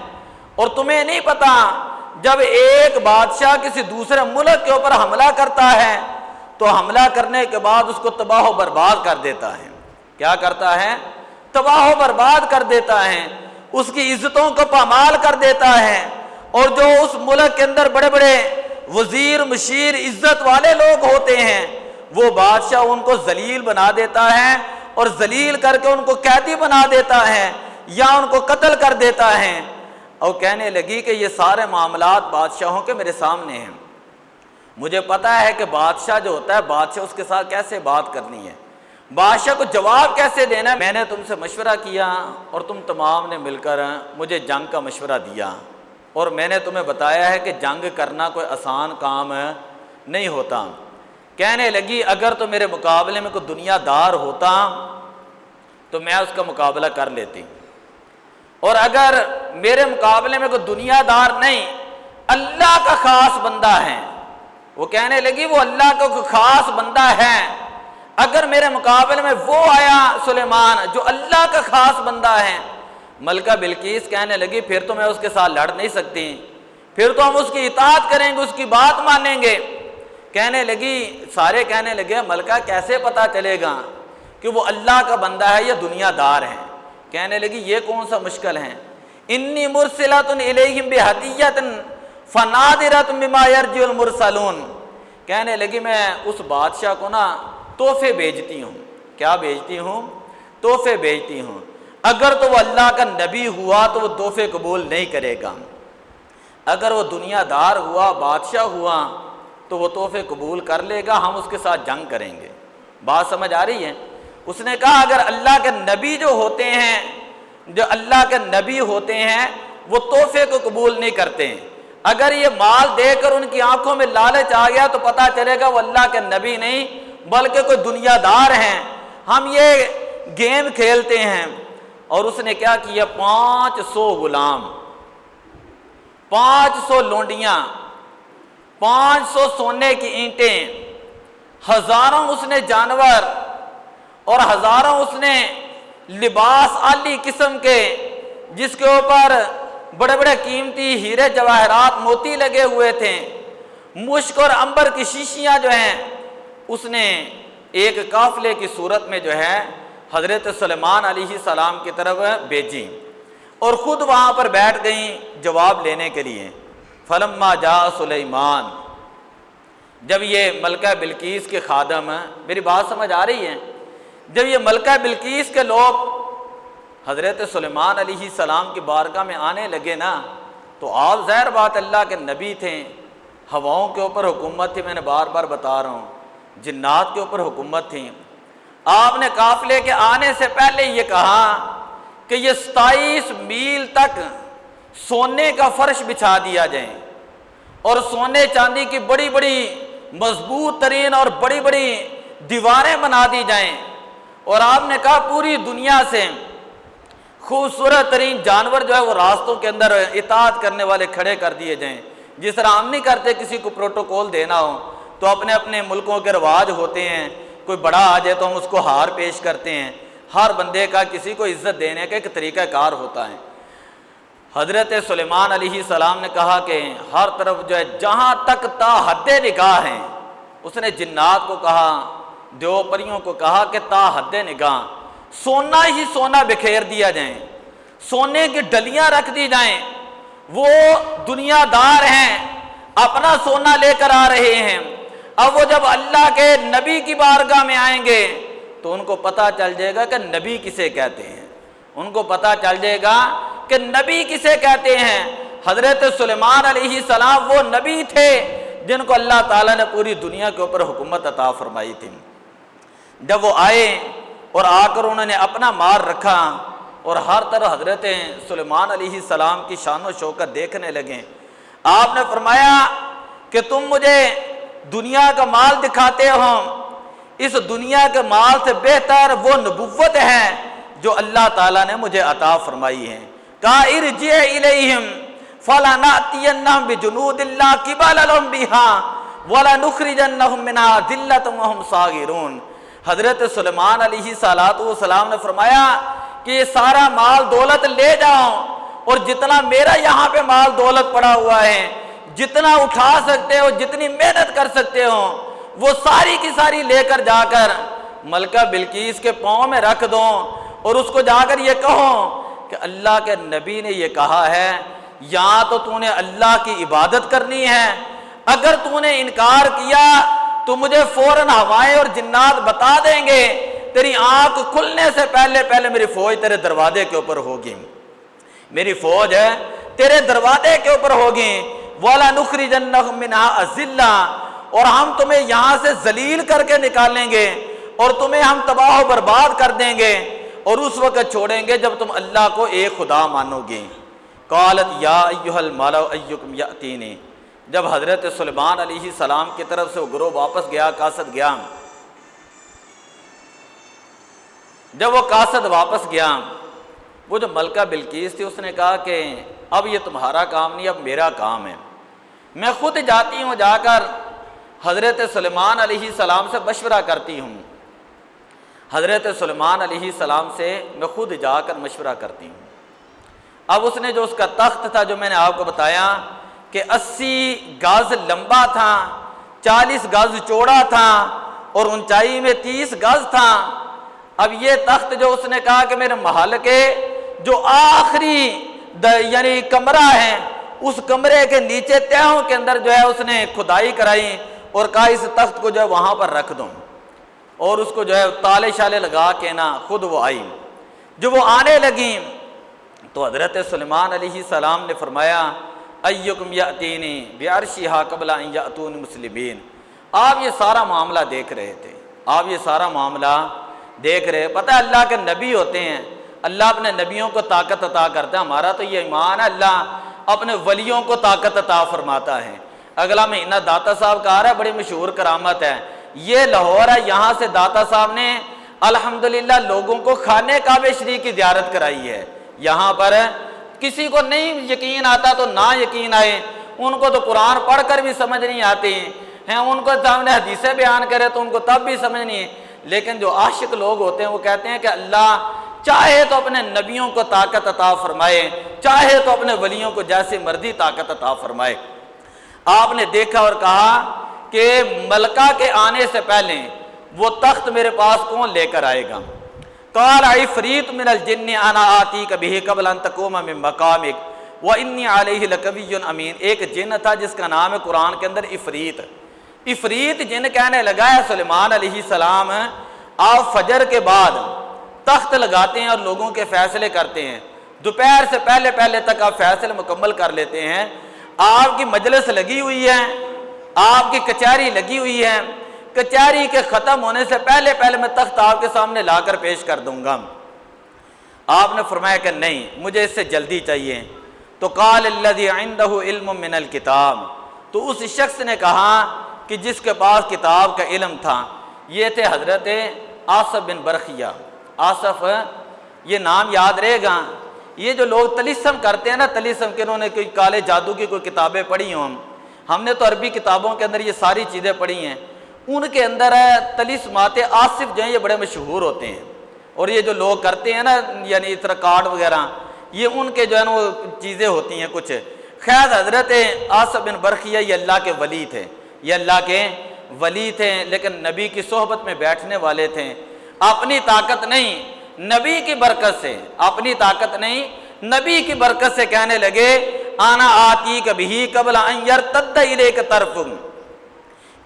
اور تمہیں نہیں پتہ جب ایک بادشاہ کسی دوسرے ملک کے اوپر حملہ کرتا ہے تو حملہ کرنے کے بعد اس کو تباہ و برباد کر دیتا ہے۔ کیا کرتا ہے؟ تباہ و برباد کر دیتا ہے، اس کی عزتوں کو پامال کر دیتا ہے، اور جو اس ملک کے اندر بڑے بڑے وزیر مشیر عزت والے لوگ ہوتے ہیں وہ بادشاہ ان کو ذلیل بنا دیتا ہے، اور ذلیل کر کے ان کو قیدی بنا دیتا ہے یا ان کو قتل کر دیتا ہے۔ اور کہنے لگی کہ یہ سارے معاملات بادشاہوں کے میرے سامنے ہیں، مجھے پتہ ہے کہ بادشاہ جو ہوتا ہے بادشاہ اس کے ساتھ کیسے بات کرنی ہے، بادشاہ کو جواب کیسے دینا ہے۔ میں نے تم سے مشورہ کیا اور تم تمام نے مل کر مجھے جنگ کا مشورہ دیا، اور میں نے تمہیں بتایا ہے کہ جنگ کرنا کوئی آسان کام نہیں ہوتا۔ کہنے لگی اگر تو میرے مقابلے میں کوئی دنیا دار ہوتا تو میں اس کا مقابلہ کر لیتی، اور اگر میرے مقابلے میں کوئی دنیا دار نہیں، اللہ کا خاص بندہ ہے، وہ کہنے لگی وہ اللہ کا کوئی خاص بندہ ہے، اگر میرے مقابلے میں وہ آیا سلیمان جو اللہ کا خاص بندہ ہے۔ ملکہ بلقیس کہنے لگی پھر تو میں اس کے ساتھ لڑ نہیں سکتی، پھر تو ہم اس کی اطاعت کریں گے، اس کی بات مانیں گے۔ کہنے لگی، سارے کہنے لگے ملکہ کیسے پتہ چلے گا کہ وہ اللہ کا بندہ ہے یا دنیا دار ہے؟ کہنے لگی یہ کون سا مشکل ہے، انی مرسلۃ الیہم بہدیۃ فناظرۃ بما یرجع المرسلون، کہنے لگی میں اس بادشاہ کو نا تحفے بھیجتی ہوں۔ کیا بھیجتی ہوں؟ تحفے بھیجتی ہوں۔ اگر تو وہ اللہ کا نبی ہوا تو وہ تحفے قبول نہیں کرے گا، اگر وہ دنیا دار ہوا، بادشاہ ہوا تو وہ تحفے قبول کر لے گا، ہم اس کے ساتھ جنگ کریں گے۔ بات سمجھ آ رہی ہے؟ اس نے کہا اگر اللہ کے نبی جو ہوتے ہیں، جو اللہ کے نبی ہوتے ہیں وہ تحفے کو قبول نہیں کرتے ہیں، اگر یہ مال دے کر ان کی آنکھوں میں لالچ آ گیا تو پتہ چلے گا وہ اللہ کے نبی نہیں بلکہ کوئی دنیا دار ہیں، ہم یہ گیم کھیلتے ہیں۔ اور اس نے کیا کیا؟ 500 غلام، 500 لونڈیاں، 500 سونے کی اینٹیں، ہزاروں اس نے جانور اور ہزاروں اس نے لباس عالی قسم کے جس کے اوپر بڑے بڑے قیمتی ہیرے جواہرات موتی لگے ہوئے تھے، مشک اور عنبر کی شیشیاں جو ہیں اس نے ایک قافلے کی صورت میں جو ہے حضرت سلیمان علیہ السلام کی طرف بھیجی اور خود وہاں پر بیٹھ گئیں جواب لینے کے لیے۔ فلما جاء سلیمان، جب یہ ملکہ بلقیس کے خادم، میری بات سمجھ آ رہی ہے، جب یہ ملکہ بلقیس کے لوگ حضرت سلیمان علیہ السلام کی بارگاہ میں آنے لگے نا تو آپ ظاہر بات اللہ کے نبی تھے، ہواؤں کے اوپر حکومت تھی، میں نے بار بار بتا رہا ہوں، جنات کے اوپر حکومت تھی۔ آپ نے قافلے کے آنے سے پہلے یہ کہا کہ یہ 27 میل تک سونے کا فرش بچھا دیا جائے اور سونے چاندی کی بڑی بڑی مضبوط ترین اور بڑی بڑی دیواریں بنا دی جائیں، اور آپ نے کہا پوری دنیا سے خوبصورت ترین جانور جو ہے وہ راستوں کے اندر اطاعت کرنے والے کھڑے کر دیے جائیں۔ جس طرح ہم نہیں کرتے کسی کو پروٹوکول دینا ہو تو اپنے اپنے ملکوں کے رواج ہوتے ہیں، کوئی بڑا آ جائے تو ہم اس کو ہار پیش کرتے ہیں، ہر بندے کا کسی کو عزت دینے کا ایک طریقہ کار ہوتا ہے۔ حضرت سلیمان علیہ السلام نے کہا کہ ہر طرف جو ہے جہاں تک تا حد نگاہ ہیں، اس نے جنات کو کہا، دیو پریوں کو کہا کہ تا حد نگاہ سونا ہی سونا بکھیر دیا جائیں، سونے کی ڈلیاں رکھ دی جائیں۔ وہ دنیا دار ہیں، اپنا سونا لے کر آ رہے ہیں، اب وہ جب اللہ کے نبی کی بارگاہ میں آئیں گے تو ان کو پتہ چل جائے گا کہ نبی کسے کہتے ہیں، ان کو پتہ چل جائے گا کہ نبی کسے کہتے ہیں۔ حضرت سلیمان علیہ السلام وہ نبی تھے جن کو اللہ تعالیٰ نے پوری دنیا کے اوپر حکومت عطا فرمائی تھی۔ جب وہ آئے اور آ کر انہوں نے اپنا مار رکھا اور ہر طرح حضرت سلیمان علیہ السلام کی شان و شوکت دیکھنے لگے، آپ نے فرمایا کہ تم مجھے دنیا کا مال دکھاتے ہو، اس دنیا کے مال سے بہتر وہ نبوت ہے جو اللہ تعالیٰ نے مجھے عطا فرمائی ہے۔ کہا ارجع الیہم فلنأتینہم بجنود لا قبل لہم بہا ولنخرجنہم منہا ذلۃ وہم صاغرون۔ حضرت سلیمان علیہ السلام نے فرمایا کہ یہ سارا مال دولت لے جاؤ اور جتنا میرا یہاں پہ مال دولت پڑا ہوا ہے، جتنا اٹھا سکتے ہو، جتنی محنت کر سکتے ہو، وہ ساری کی ساری لے کر جا کر ملکہ بلقیس کے پاؤں میں رکھ دو اور اس کو جا کر یہ کہو کہ اللہ کے نبی نے یہ کہا ہے یا تو نے اللہ کی عبادت کرنی ہے، اگر تو نے انکار کیا تو مجھے فوراً ہوائیں اور جنات بتا دیں گے، تیری آنکھ کھلنے سے پہلے پہلے میری فوج تیرے دروازے کے اوپر ہوگی، میری فوج ہے تیرے دروازے کے اوپر ہوگی، وَلَنُخْرِجَنَّهُم مِّنْهَا أَذِلَّةً، اور ہم تمہیں یہاں سے ذلیل کر کے نکالیں گے اور تمہیں ہم تباہ و برباد کر دیں گے اور اس وقت چھوڑیں گے جب تم اللہ کو ایک خدا مانو گے۔ قالت یا ایھا الملأ ایکم یأتینی، جب حضرت سلیمان علیہ السلام کی طرف سے وہ گروہ واپس گیا، قاصد گیا، جب وہ قاصد واپس گیا، وہ جو ملکہ بلقیس تھی اس نے کہا کہ اب یہ تمہارا کام نہیں، اب میرا کام ہے، میں خود جاتی ہوں، جا کر حضرت سلیمان علیہ السلام سے مشورہ کرتی ہوں، حضرت سلیمان علیہ السلام سے میں خود جا کر مشورہ کرتی ہوں۔ اب اس نے جو اس کا تخت تھا جو میں نے آپ کو بتایا کہ 80 گز لمبا تھا، 40 گز چوڑا تھا اور اونچائی میں 30 گز تھا۔ اب یہ تخت جو اس نے کہا کہ میرے محل کے جو آخری یعنی کمرہ ہے، اس کمرے کے نیچے تہوں کے اندر جو ہے اس نے کھدائی کرائی اور کہا اس تخت کو جو ہے وہاں پر رکھ دوں، اور اس کو جو ہے تالے شالے لگا کے نا خود وہ آئی۔ جو وہ آنے لگیں تو حضرت سلیمان علیہ السلام نے فرمایا ایکم یاتینی بعرشھا قبل ان یاتون مسلمین۔ آپ یہ سارا معاملہ دیکھ رہے تھے، آپ یہ سارا معاملہ دیکھ رہے، پتہ ہے اللہ کے نبی ہوتے ہیں، اللہ اپنے نبیوں کو طاقت عطا کرتا ہے۔ ہمارا تو یہ ایمان ہے اللہ اپنے ولیوں کو طاقت عطا فرماتا ہے۔ اگلا مہینہ داتا صاحب کا آ رہا ہے، بڑی مشہور کرامت ہے، یہ لاہور ہے، یہاں سے داتا صاحب نے الحمدللہ لوگوں کو خانے کعبہ شریف کی زیارت کرائی ہے۔ یہاں پر کسی کو نہیں یقین آتا تو نہ یقین آئے، ان کو تو قرآن پڑھ کر بھی سمجھ نہیں آتی ہیں، ان کو سامنے حدیثیں بیان کرے تو ان کو تب بھی سمجھ نہیں، لیکن جو عاشق لوگ ہوتے ہیں وہ کہتے ہیں کہ اللہ چاہے تو اپنے نبیوں کو طاقت عطا فرمائے، چاہے تو اپنے ولیوں کو جیسے مرضی طاقت عطا فرمائے۔ آپ نے دیکھا اور کہا کہ ملکہ کے آنے سے پہلے وہ تخت میرے پاس کون لے کر آئے گا؟ قال عفریت من الجن انا آتیک بہ قبل ان تقوم من مقامک وانی علیہ لقوی امین۔ ایک جن تھا جس کا نام ہے قرآن کے اندر عفریت۔ عفریت جن کہنے لگا ہے سلیمان علیہ السلام آپ فجر کے بعد تخت لگاتے ہیں اور لوگوں کے فیصلے کرتے ہیں، دوپہر سے پہلے پہلے تک آپ فیصلے مکمل کر لیتے ہیں، آپ کی مجلس لگی ہوئی ہے، آپ کی کچہری لگی ہوئی ہے، کچہری کے ختم ہونے سے پہلے پہلے میں تخت آپ کے سامنے لا کر پیش کر دوں گا۔ آپ نے فرمایا کہ نہیں، مجھے اس سے جلدی چاہیے۔ تو قال الذی عنده علم من الکتاب، تو اس شخص نے کہا کہ جس کے پاس کتاب کا علم تھا، یہ تھے حضرت آصف بن برخیہ۔ آصف یہ نام یاد رہے گا، یہ جو لوگ طلسم کرتے ہیں نا، طلسم کے انہوں نے کوئی کالے جادو کی کوئی کتابیں پڑھی ہوں، ہم نے تو عربی کتابوں کے اندر یہ ساری چیزیں پڑھی ہیں، ان کے اندر طلسمات آصف جو ہیں یہ بڑے مشہور ہوتے ہیں، اور یہ جو لوگ کرتے ہیں نا یعنی اس طرح کارڈ وغیرہ، یہ ان کے جو ہے نا وہ چیزیں ہوتی ہیں کچھ۔ خیر حضرت آصف بن برخیہ یہ اللہ کے ولی تھے، یہ اللہ کے ولی تھے، لیکن نبی کی صحبت میں بیٹھنے والے تھے۔ اپنی طاقت نہیں، نبی کی برکت سے، اپنی طاقت نہیں نبی کی برکت سے کہنے لگے آنا آتیک بہ قبل ان یرتد الیک طرفک،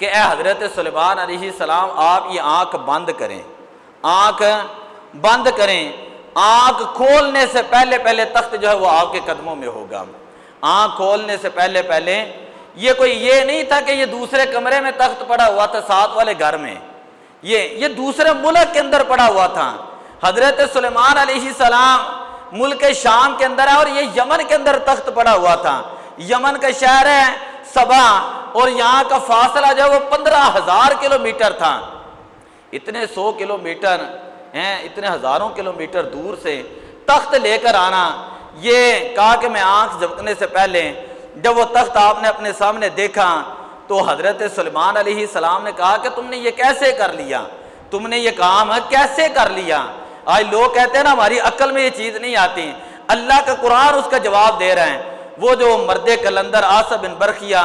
کہ اے حضرت سلیمان علیہ السلام آپ یہ آنکھ بند کریں، آنکھ بند کریں، آنکھ کھولنے سے پہلے پہلے تخت جو ہے وہ آپ کے قدموں میں ہوگا۔ آنکھ کھولنے سے پہلے پہلے یہ کوئی یہ نہیں تھا کہ یہ دوسرے کمرے میں تخت پڑا ہوا تھا ساتھ والے گھر میں، یہ دوسرے ملک کے اندر پڑا ہوا تھا۔ حضرت سلیمان علیہ السلام ملک شام کے اندر ہے اور یہ یمن کے اندر تخت پڑا ہوا تھا۔ یمن کا شہر ہے سبا، اور یہاں کا فاصلہ جو ہے وہ 15,000 کلومیٹر تھا۔ اتنے 100 کلومیٹر ہیں، اتنے ہزاروں کلومیٹر دور سے تخت لے کر آنا، یہ کہا کہ میں آنکھ جھپکنے سے پہلے جب وہ تخت آپ نے اپنے سامنے دیکھا تو حضرت سلیمان علیہ السلام نے کہا کہ تم نے یہ کیسے کر لیا، تم نے یہ کام کیسے کر لیا؟ آج لوگ کہتے ہیں نا ہماری عقل میں یہ چیز نہیں آتی، اللہ کا قرآن اس کا جواب دے رہے ہیں۔ وہ جو مرد کلندر آصف بن برخیہ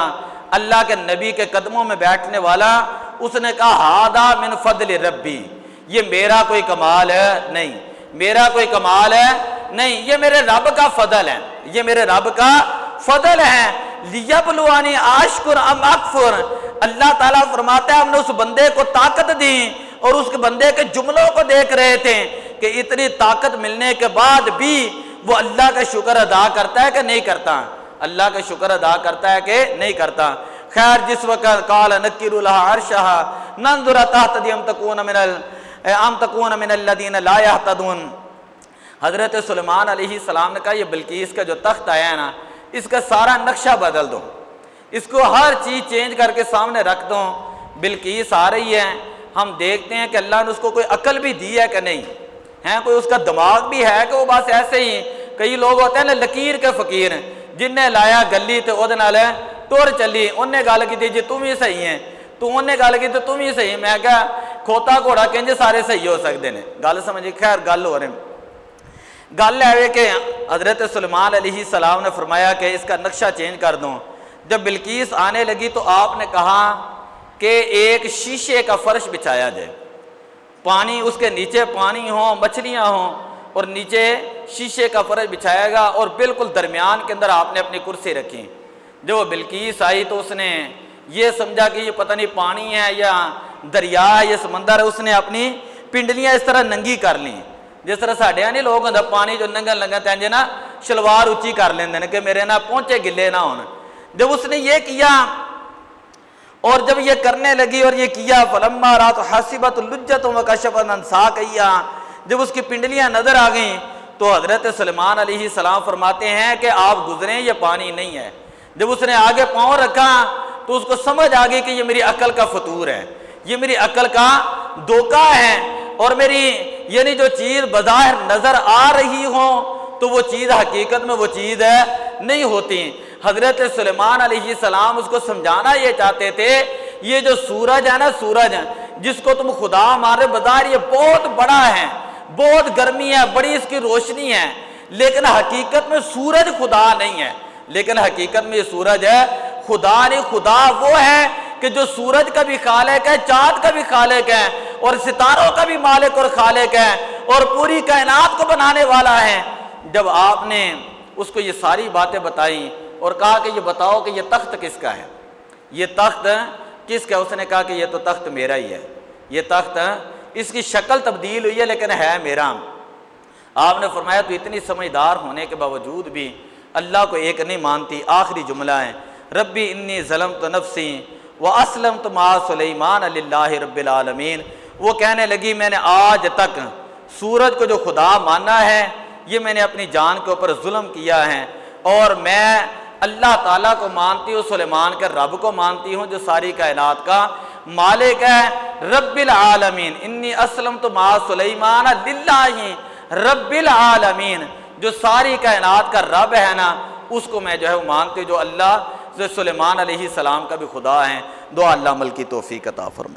اللہ کے نبی کے قدموں میں بیٹھنے والا، اس نے کہا ہذا من فضل ربی، یہ میرا کوئی کمال ہے نہیں، میرا کوئی کمال ہے نہیں، یہ میرے رب کا فضل ہے، یہ میرے رب کا فضل ہے۔ لیبلوانی اشکر ام اکفر، اللہ تعالیٰ فرماتا ہے ہم نے اس بندے کو طاقت دی، اور اس کے بندے کے جملوں کو دیکھ رہے تھے کہ اتنی طاقت ملنے کے بعد بھی وہ اللہ کا شکر ادا کرتا ہے کہ نہیں کرتا، اللہ کا شکر ادا کرتا ہے کہ نہیں کرتا۔ خیر جس وقت قال نکر لها عرشها ننظر تهتدي ام تكون من الذين لا يهتدون، حضرت سلیمان علیہ السلام نے کہا یہ بلقیس کا جو تخت آیا ہے نا، اس کا سارا نقشہ بدل دو، اس کو ہر چیز چینج کر کے سامنے رکھ دو۔ بلقیس آ رہی ہے، ہم دیکھتے ہیں کہ اللہ نے اس کو کوئی عقل بھی دی ہے کہ نہیں ہے، کوئی اس کا دماغ بھی ہے کہ وہ بس ایسے ہی، کئی لوگ ہوتے ہیں نا لکیر کے فقیر، جن نے لایا گلی تے وہ نال ٹور چلی، انہیں گل کی جی تم ہی صحیح ہیں، تو انہیں گل کی تو تم ہی صحیح، میں کہا کھوتا گھوڑا کنج سارے صحیح ہو سکتے ہیں، گل سمجھی؟ خیر گل ہو رہے گل ہے کہ حضرت سلیمان علیہ السلام نے فرمایا کہ اس کا نقشہ چینج کر دوں۔ جب بلقیس آنے لگی تو آپ نے کہا کہ ایک شیشے کا فرش بچھایا جائے، پانی اس کے نیچے پانی ہوں، مچھلیاں ہوں، اور نیچے شیشے کا فرش بچھایا گا، اور بالکل درمیان کے اندر آپ نے اپنی کرسی رکھی۔ جب وہ بلقیس آئی تو اس نے یہ سمجھا کہ یہ پتہ نہیں پانی ہے یا دریا ہے یا سمندر ہے، اس نے اپنی پنڈلیاں اس طرح ننگی کر لیں، جس طرح ساڈے نہیں لوگ ہوں پانی جو ننگن لگا تینجے نا شلوار اچھی کر لیندے ہیں کہ میرے نہ پہنچے گلے نہ ہون۔ جب اس نے یہ کیا اور جب یہ کرنے لگی اور یہ کیا فلما رات حسبت لجۃ وکشفت عن ساقیہا، جب اس کی پنڈلیاں نظر آ گئیں تو حضرت سلیمان علیہ السلام فرماتے ہیں کہ آپ گزریں، یہ پانی نہیں ہے۔ جب اس نے آگے پاؤں رکھا تو اس کو سمجھ آ گئی کہ یہ میری عقل کا فطور ہے، یہ میری عقل کا دھوکہ ہے، اور میری یعنی جو چیز بظاہر نظر آ رہی ہو تو وہ چیز حقیقت میں وہ چیز نہیں ہوتی۔ حضرت سلیمان علیہ السلام اس کو سمجھانا یہ چاہتے تھے، یہ جو سورج ہے نا، سورج جس کو تم خدا مان رہے بظاہر یہ بہت بڑا ہے، بہت گرمی ہے، بڑی اس کی روشنی ہے، لیکن حقیقت میں سورج خدا نہیں ہے، لیکن حقیقت میں یہ سورج ہے خدا نہیں۔ خدا وہ ہے کہ جو سورج کا بھی خالق ہے، چاند کا بھی خالق ہے، اور ستاروں کا بھی مالک اور خالق ہے، اور پوری کائنات کو بنانے والا ہے۔ جب آپ نے اس کو یہ ساری باتیں بتائیں اور کہا کہ یہ بتاؤ کہ یہ تخت کس کا ہے، یہ تخت کس کا ہے، اس نے کہا کہ یہ تو تخت میرا ہی ہے، یہ تخت اس کی شکل تبدیل ہوئی ہے لیکن ہے میرا۔ آپ نے فرمایا تو اتنی سمجھدار ہونے کے باوجود بھی اللہ کو ایک نہیں مانتی۔ آخری جملہ ہے ربی انی ظلمت نفسی واسلمت مع سلیمان للہ رب العالمین۔ وہ کہنے لگی میں نے آج تک سورج کو جو خدا مانا ہے یہ میں نے اپنی جان کے اوپر ظلم کیا ہے، اور میں اللہ تعالیٰ کو مانتی ہوں، سلیمان کے رب کو مانتی ہوں جو ساری کائنات کا مالک ہے۔ رب العالمین انی اسلمت مع سلیمان للہ رب العالمین، جو ساری کائنات کا رب ہے نا اس کو میں جو ہے وہ مانتی ہوں، جو اللہ سلیمان علیہ السلام کا بھی خدا ہے۔ دعا اللہ عمل کی توفیق عطا فرمائے۔